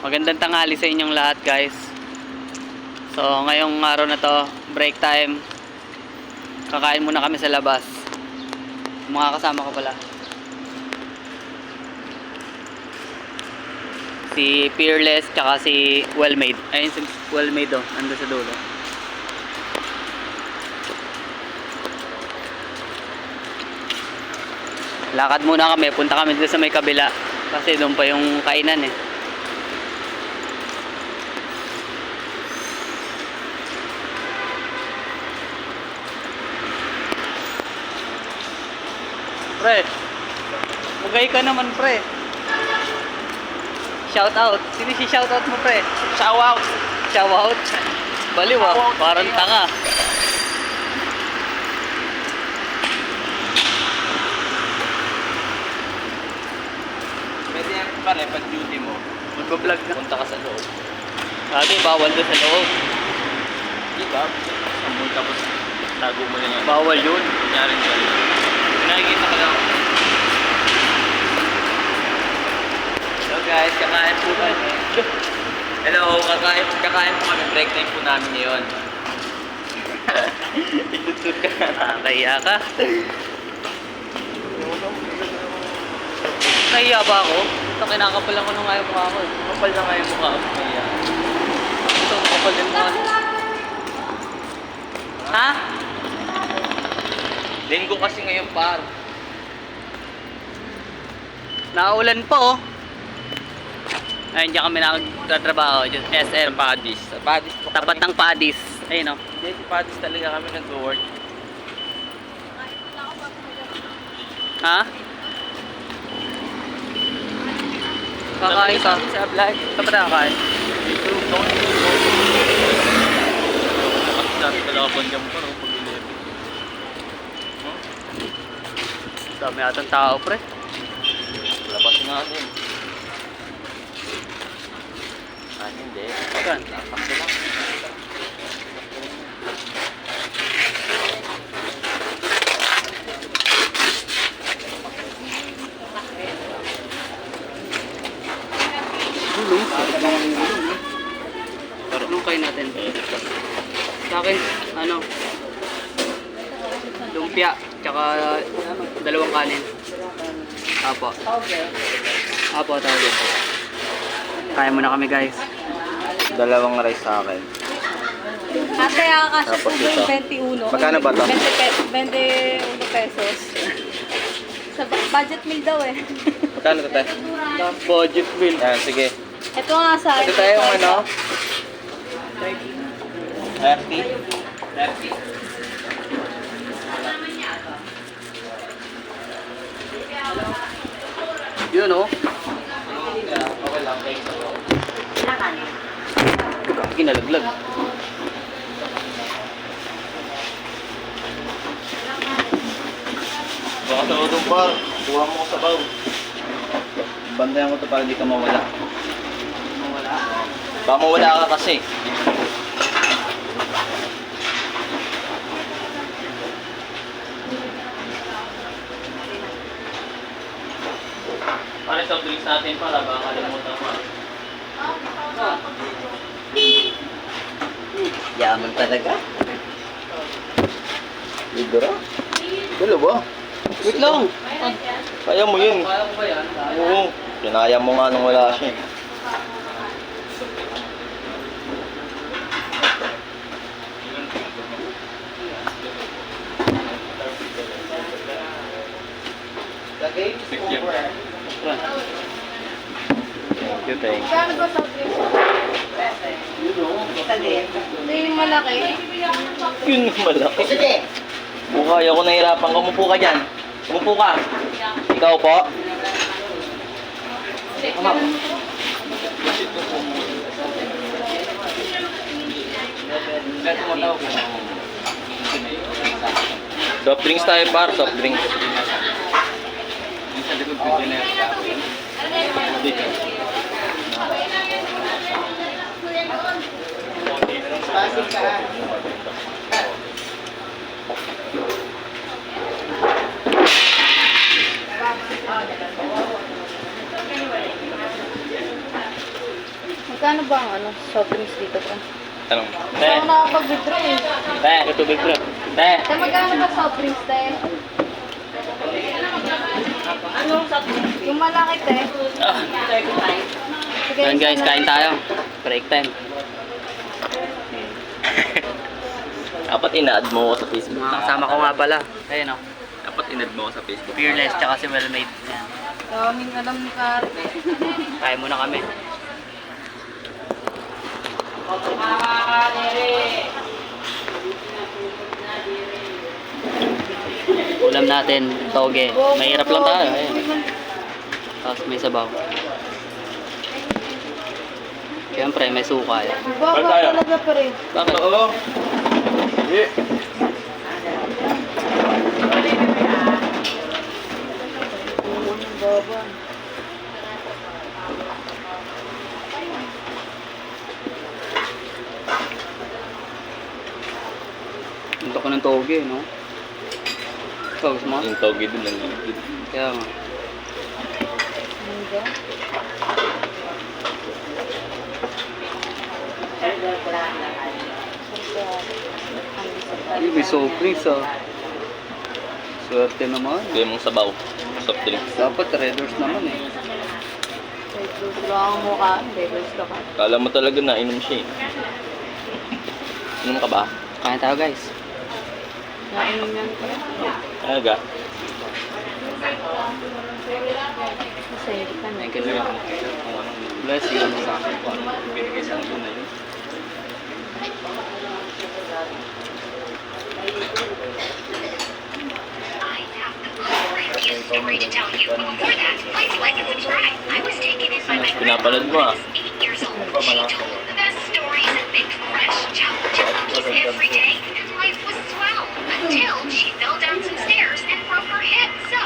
Magandang tanghali sa inyong lahat, guys. So, ngayong araw na to, break time. Kakain muna kami sa labas. Mga kasama ko pala. Si Fearless, tsaka si Well-Made. Ayun si Well-Made, oh. Ando sa dulo. Lakad muna kami. Punta kami dito sa may kabila. Kasi doon pa yung kainan, eh. Pre, mugay ka naman, pre. Shout out. Sino si shout out mo, pre? Shout out. Shout out? Baliw, ah. Parang tanga. Pwede yan pare, pag duty mo, Magbablog na. punta ka sa loob. Sabi, bawal doon sa loob. Di ba? Amoy tapos tago mo na yan. Bawal yun. Kunyari ka lang. Nakikita ka lang. So guys, kakain po kami. Hello, kakain po kami. Break time po namin ngayon. Itutut ka na. Kaya ka. Nahiya ba ako? Ito, kinakapalan ko nung ayaw mukha ko. Kapal na nga yung mukha mo. Kaya. Ito, kapal din mukha. Ha? Linggo kasi ngayon par. Naulan po, oh. Ayun, dyan kami nagtatrabaho. SM. Sa Padis. Sa Padis po Tapat kami. ng Padis. Ayun, oh. Hindi, sa Padis talaga kami nag-work. Ha? Kakain ka. Sa vlog. Saan ba tayo kakain? Dami talaga bang jam par. Pag-11. Dami atang tao, pre. Labasin natin. Hindi. Saan? Sakto lang. Gulong. Anong kain natin? Sa akin, ano? Lumpia, tsaka dalawang kanin. Apo. Apo, tawag. Kaya muna kami, guys. Dalawang rice sa akin. Ate, kasi Tapos po ito. 21. Magkano ba to? 21 pesos. Sa budget meal daw eh. Magkano to tayo? Budget bill. Yan, sige. Ito nga sa Ito tayo yung ano? 30? 30? Yun, oh. Okay lang. Ginalaglag. Baka sa utong par. Kuha mo ko sa baw. Bandayan ko to para di ka mawala. Baka mawala ka kasi. Pare sa drinks natin para baka kalimutan mo. Yaman talaga. Libra? Dalo ba? Wait lang. Kaya mo yun. Kaya ko ba yan? Oo. Kinaya mo nga nung wala siya. The game is over. Thank you, thank you. Kano ba sa drink? Ito yung malaki. Yun yung malaki. Kung kaya ko nahirapan, umupo ka dyan. Umupo ka. Ikaw po. Soft drinks tayo par, soft drinks. Magkano ba ang ano, soft drinks dito po? Tanong. Hindi ako nakapag-withdraw eh. May tubig bro. Te. Te, magkano ba soft drinks, te? Yung malaki, te. Sige, Ayan guys, isa na kain lang. tayo. Break time. Dapat ina-add mo ako sa Facebook. Mga kasama ko nga pala. Ayun o. Dapat ina-add mo ako sa Facebook. Fearless, tsaka si Well-Made. Ayan. Daming alam ni Karte. Kain muna kami. Ulam natin, toge. Mahirap lang tayo. Ayan. Tapos may sabaw. Siyempre, may suka. Ayan. Baba talaga pa rin. Bakit? Oo. Eh. Baba. Punta ko ng toge, no? Ikaw, gusto mo? Yung togi dun lang. Kaya nga. Mangga. Ay, may soft drinks ah. Swerte naman. Gawin mong sabaw. Soft drinks. Dapat Red Horse naman eh. Gusto ang mukha. Hindi, gusto ka. Kala mo talaga na inom siya eh. Inom ka ba? Kain tayo guys. Nainom yan pa. Talaga? Kasi hindi ka na. Thank you Lord. Bless you. Binigay sa akin na yun. Previous story to tell you. But before that, please like and subscribe. I was taken in by my Pinapanood mo ah. 8 years old. She told the best stories and big fresh chocolate cookies every day, and life was swell until she fell down some stairs and broke her hip. So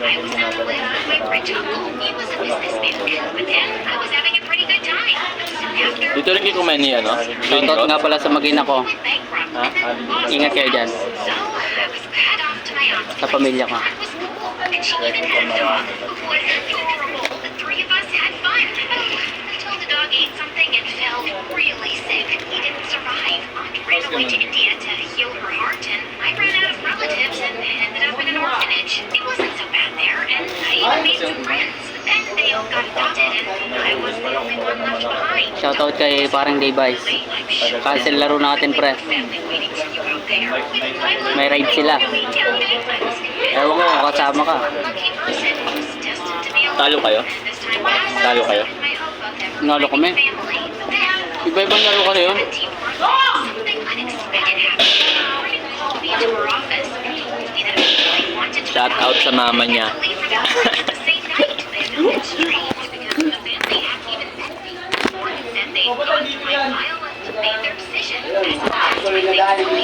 I was sent to live with my rich uncle. He was a businessman, but then I was having a pretty good time. Soon after, Dito rin kayo kumain ni ano? Shoutout nga pala sa magina ko. went bankrupt, Ha? and then lost Ingat kayo my dyan. house. So I was head off to my aunt's Sa pamilya ko. That was cool. And she even had a dog who was adorable. The three of us had fun. Until the dog ate something and fell really sick. He didn't survive. Aunt ran away to India to heal her heart, and I ran out of relatives and ended up in an orphanage. It wasn't so bad there, and I even made some friends. Then they all got adopted, and I was the only one left behind. Shoutout kay parang Device. I'm sure Cancel laro natin pre. family waiting for you out there. With my May ride sila. really down to I was Ewan ko kung kasama ka. lucky person who's destined to be alone. Talo kayo? This time last, Talo kayo? I hope of them Nalo kami. family. Then, Iba-ibang laro ka na yun. something unexpected happened. Morgan called me into her office and told me that if I wanted to Shout out sa mama niya. to leave for the village the same night. I found it strange because the family hadn't even met me. Morgan said they'd gone through my file and made their decision. As everything slowly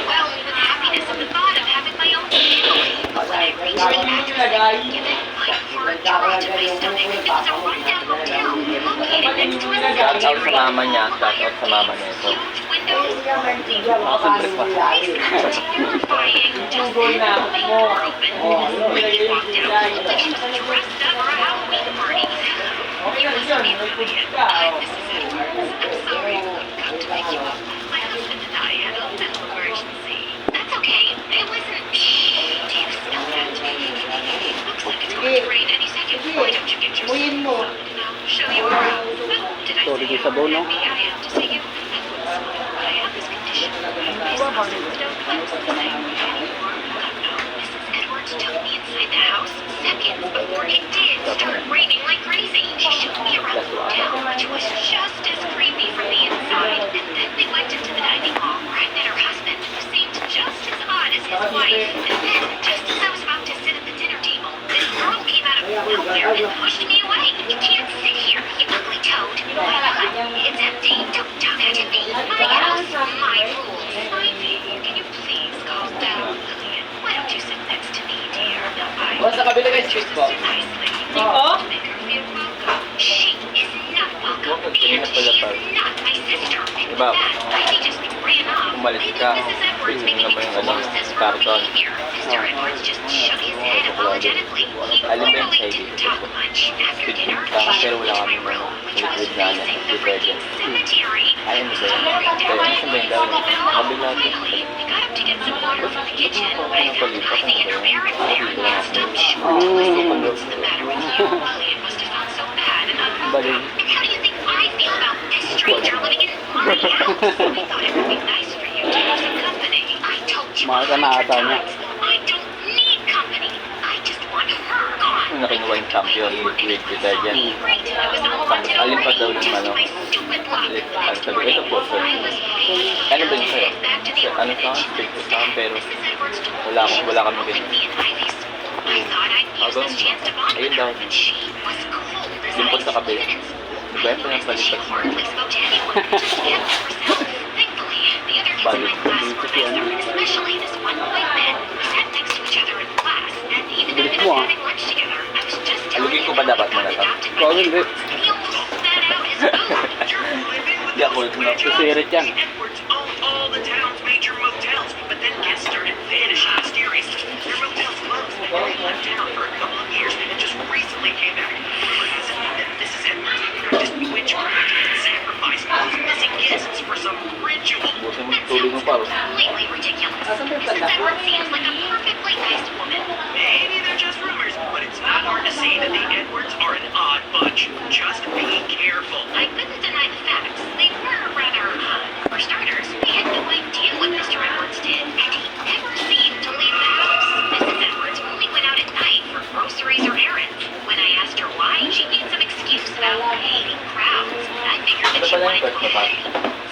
well, with happiness at the thought of having my own family. When I reached the address I was given, I poured joy to my stomach. It was a rundown hotel located next to a Shout out sa cemetery. mama niya. Shout out sa mama niya. So, Huge windows, nakasunod pa. terrifying. Just then, the door opened. Wendy walked out. Looked like she was dressed up for a Halloween party. You must be Lillian. I'm Mrs. Edwards. I'm sorry to have come to pick you up. My husband and I had a little emergency. That's okay. It wasn't. Shh. Do you smell that? Looks like it's going to rain any second. Why don't you get your and I'll show you around. Oh, did I Sorry, say sa bono. I have to say you? I have this condition. Don't cleanse the thing. Mrs. Edwards took me inside the house seconds before it did start raining like crazy. She showed me around the hotel, which was just as creepy from the inside. And then we went into the dining hall where I met her husband, who seemed just as odd as his wife. And then, just as I was about to sit at the dinner table, this girl came out of nowhere and pushed me away. You can't sit here, you ugly toad. Why not? It's empty. Don't talk to me. My house, my rules. Ivy, can you please calm down, Lillian? Why don't you sit next to me, dear? I sa kabila guys, your sister nicely. To make her feel welcome. She is not welcome, and she is not my sister. And with Diba? that, Ivy just ran off, Umalis leaving ka. Mrs. Edwards Pwede making na ba yung ano, excuses for karton? being here. Mr. Edwards just shook his head apologetically. He Alam mo yung clearly shady. didn't talk much. After dinner, puntahan pero wala kami liquid na detergent. Ayun na ba yun? Kaya ano sa ba yung gawin? Kabila ko. Baling. How do you think I feel about this stranger living in my house? I thought it would be nice for you to have some company. I told you Mahal ka na ata niya. I don't need company. I just want her gone. Yung nakinuha yung champion liquid detergent. Great. I was all wanted Alin pa daw already. yung Just ano? my stupid luck. Ang Next sabi, ito morning, po sir. I was paid. Ano ba yung sa'yo? Back to the Ano sa orphanage. akin? Sa akin pero Mrs. Edwards told wala me she was wala kami calling ganun. me in Ivy's. I thought I'd use Habang, this chance to bond ayun with daw. her, but she was cold as Dimpot sa ice. kabila. Di ba yung pinapalipat mo? Hardly spoke to anyone, just kept to herself. Thankfully, the other kids in my class were nicer, especially this one white man. We sat next to each other in class, and even Bilis ended mo, up ah. having lunch together. I was just telling Alugin ko him ba how dapat I got muna to? adopted by Ikaw him. hindi. He almost spat out his food. Hindi ako ito na. Susirit yan. Edwards owned all the town's major motels, but then guests started vanishing mysteriously. Their motel closed, and they left town for a couple of years, and just recently came back. Rumor has it that Mrs. Edwards practiced witchcraft and sacrificed those missing guests for some ritual. Buti mo That tuloy mo pa. sounds completely ridiculous. Mrs. Edwards seems like a perfectly nice woman. Maybe they're just rumors, but it's not hard to see that the Edwards are an odd bunch. Just be careful. I couldn't deny the facts. They were rather, for starters, we had no idea what Mr. Edwards did, and he never seemed to leave the house. Mrs. Edwards only went out at night for groceries or errands. When I asked her why, she made some excuse about hating crowds. I figured that Ano she pala wanted yung to birth pa?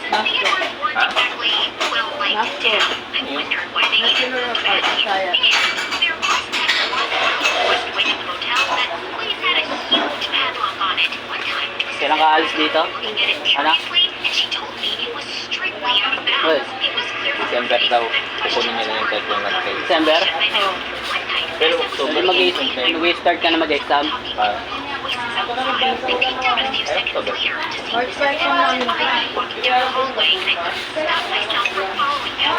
Since the Edwards weren't exactly well liked in town, I wondered why they even moved back here. And there was that one room west wing of the motel that always had a huge padlock on it. One time, Mrs. Kailan ka alis dito? looking at it Anak? curiously, and she told me it was strictly out of Uy. bounds. It was clear from her December face daw. that Kukunin niya na yung questions tatlong nag-face. December? I know. One night, Pero as I was October, sitting mag-i-start ka na mag-exam. talking with voices outside, I peeked out a few seconds later to see March Mrs. 5 pa namin. Edwards behind me walking down the hallway, and I couldn't stop myself from following them.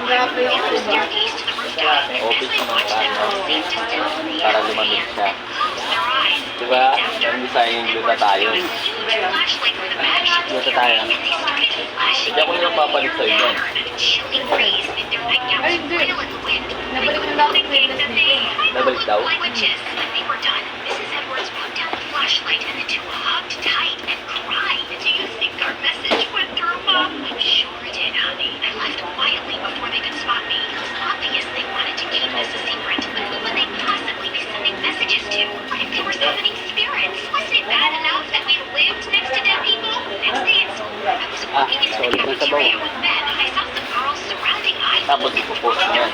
Grabe yung Down the staircase to the rooftop, and as I watched them, it seemed to still the Para Edwards lumamig hands siya. and close their eyes. Diba? After, Ang isa yung luta tayo. a huge flashlight from the bag she was Luta tayo. carrying, and they started flashing Hindi ako nilang papalit sa'yo down dyan. her, and a chilling breeze made their nightgowns Ay, hindi. wail in the wind. I Nabalik couldn't na lang think ako that they Nabalik daw? looked like witches. When they were done, Mrs. Edwards put down the flashlight, and the two hugged tight and cried. Do you think our message went through, Mom? I'm sure it did, honey. I left quietly before they could spot me. It was obvious they wanted to keep this a secret, but who would they possibly be sending messages to? What if they were summoning spirits? Wasn't it bad enough that we lived next to dead people? Next day at school, I was walking into the solid na sabaw. cafeteria with Ben, and I saw some girls surrounding Ivy. Tapos ipupost mo yan.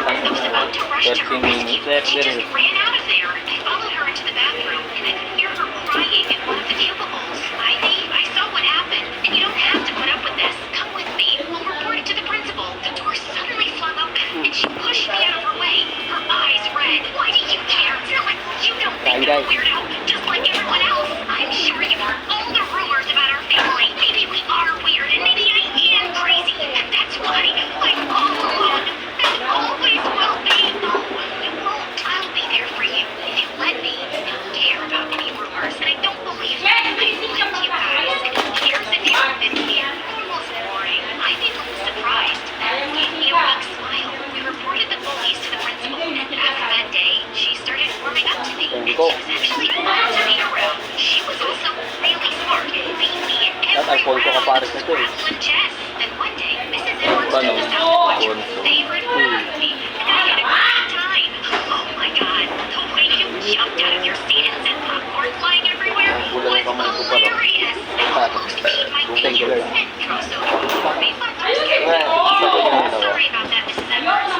I was about to rush to her 13 rescue. minutes. She just ran out of there. I followed her into the bathroom, and I could hear her crying in one of the cubicles. Ivy, I saw what happened, and you don't have to put up with this. Come with me. We'll report it to the principal. The door suddenly flung open, and she pushed me out of her way. Her eyes red. Why do you care? It's not like you don't think I'm a weirdo, just like everyone else. I'm sure you've heard all the rumors about our family. Maybe we are weird, and maybe I am crazy. And that's why I'm all alone, and always will be. Oh, you won't. I'll be there for you if you let me. I don't care about any rumors, and I don't believe them. I like you guys, and who cares if you're with me? Almost boring. I think I was surprised. That gave me a weak smile. We reported the bullies to the principal, and after that day, she started warming up to me. And she was actually fun to be around. She was also really smart and beat me in every Alfonso round Capares of na to eh. Scrabble and chess. Then one day, Mrs. Edwards Paano? took us out to watch her Alfonso. favorite horror movie, and I had a great time. Oh my god, the way you jumped out of your seat and sent popcorn flying everywhere was hilarious. I almost peed my Thank you. pants and drunk soda before me, but I'm scared. Well, Sorry about that, Mrs. Edwards.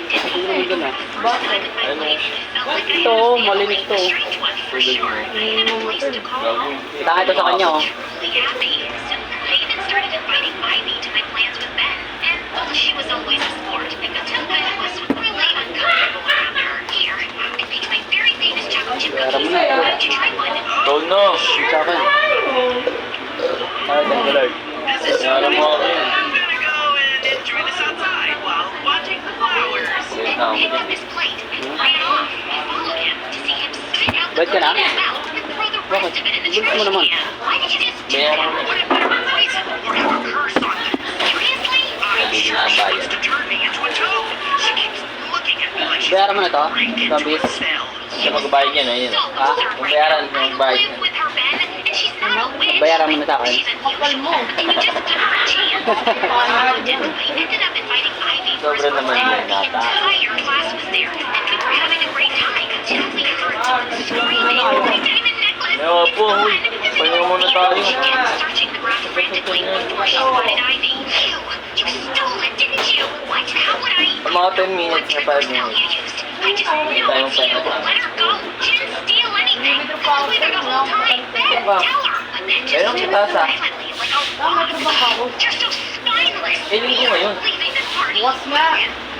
Just we didn't. Doon ah. First time in my life, I felt like I had Ito, a family. malinis to. A strange one for sure. I had a place to call home. Kita ka ito sa kanya oh. Truly happy. Soon, I even started inviting Ivy to my plans with Ben. And while she was always a sport, Matilda was really uncomfortable around her. Here, I baked my very famous chocolate chip Alam cookies. mo na. Why don't you try one? Oh no! Sa akin. Ay, thank you Lord. This is so Alam nice. mo ako yun. I'm gonna go and enjoy this outside while watching the flowers. Ben picked up his plate and ran off. I followed him to see him spit out Bayad ka na? Bakit? Gusto mo naman. Why did you just do Bayaran that? mo. Would have been a replace or have a curse on them. Seriously? I'm Hindi sure na she bayad. wants to turn me into a toad. She keeps looking at me like she's Bayaran mo na to, break into Zombies. a cell. Siya magbayad yan, ayun. So Ah, loser right bayaran now. mo I yung bayad live niya. with her, Ben, and she's not a witch. Bayaran mo na sa akin. She's unusual, and you just give her a chance. I ended up inviting Ivy for his Sobra naman birthday. yun, The nata. entire class was there, and we were having a great time until we heard someone screaming, "My diamond necklace! Ewan It's po, gone!" huy. Pahinga muna tayo. She kept searching the ground frantically before she spotted Ivy. You stole it, didn't you? What? How would I? Mga 10 minutes What na trigger 5 spell minutes. you used? I just knew Tayong it's you. pahinga. Let her go. She didn't steal anything. I was with her the whole time. Ben, Ba? tell her. But Ben just Ayun, stood tasa. silently like a rock. You're so spineless. Feeling ko ngayon. Leaving this party. Bukas nga.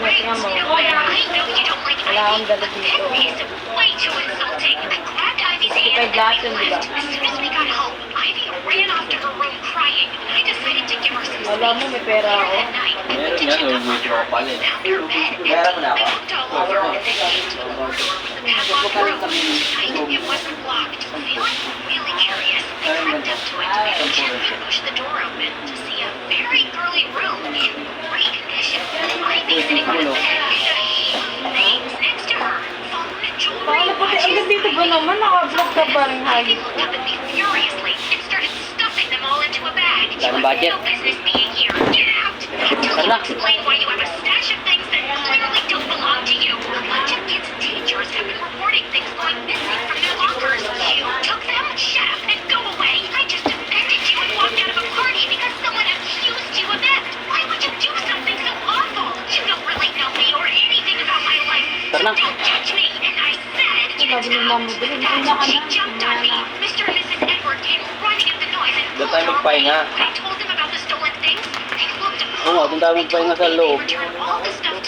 Right? Tingnan mo. You know, Ben, I know you don't like Wala akong Ivy. dala But dito. that is way too insulting. I grabbed Ivy's Kay hand and Blasen, we di ba? left. As soon as we got home, Ivy ran off to her room crying. I decided to give her some space. Alam mo, may pera ako. Later that night, I went Meron to yan, check up on withdraw her. ka pala eh. Found her bed. Bayaran mo na I ako. looked all over and then came to the corridor with the padlocked room. Tonight, it wasn't locked. Feeling really curious, I crept up to it and gently pushed the door open to see a very girly room in great condition. Ivy sitting on a bed and a heap of things next to her. Phone, jewelry, Paano pati watches, ang dito ba naman? Naka-block ka pa rin, Ivy Hagi. looked up at me furiously and started stuffing them all into a bag. You Damn have budget. no business being here. Get out! Until you Tara. explain why you have a stash of things that clearly don't belong to you. A bunch of kids and teachers have been reporting things going missing from their lockers. You took them? Shut up and go away. I just offended you and walked out of a party because someone accused you of theft. Why would you do something so awful? You don't really know me or anything about my life. So Tara na. don't judge me. And I said, get Sabi ng mama mo, out. dali, That's mauna ka when she na. jumped on me. Mr. and Mrs. Edward came running at the noise and Doon pulled tayo her away. magpahinga. When I told them about the stolen things, they looked Oo nga, doon tayo magpahinga sa loob.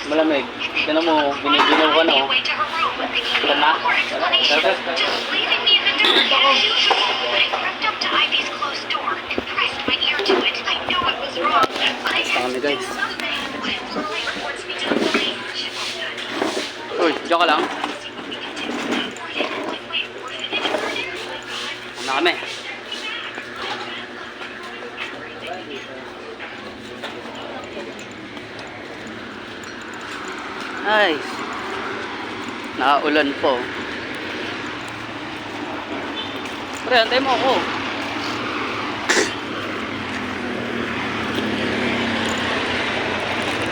Malamig. Tignan mo, giniginaw ka na, oh. Tara na. Tara. Just leaving me in the dark as usual. I crept up to Ivy's closed door and pressed my ear to it. I know it was wrong, but I had kami, to do guys. something. When Lily reports me to the police. Uy, diyan ka lang. Ano kami? Ay, naulan po. Pre, antay mo ako.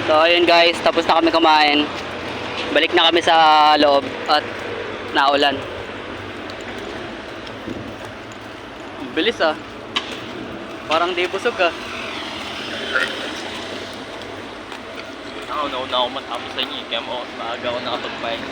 So, ayun guys, tapos na kami kumain. Balik na kami sa loob at naulan. Ang bilis ah. Parang di busog ah. Ako, nauna ako matapos sa inyo. Kaya mo, maaga ako nakapagpahinga.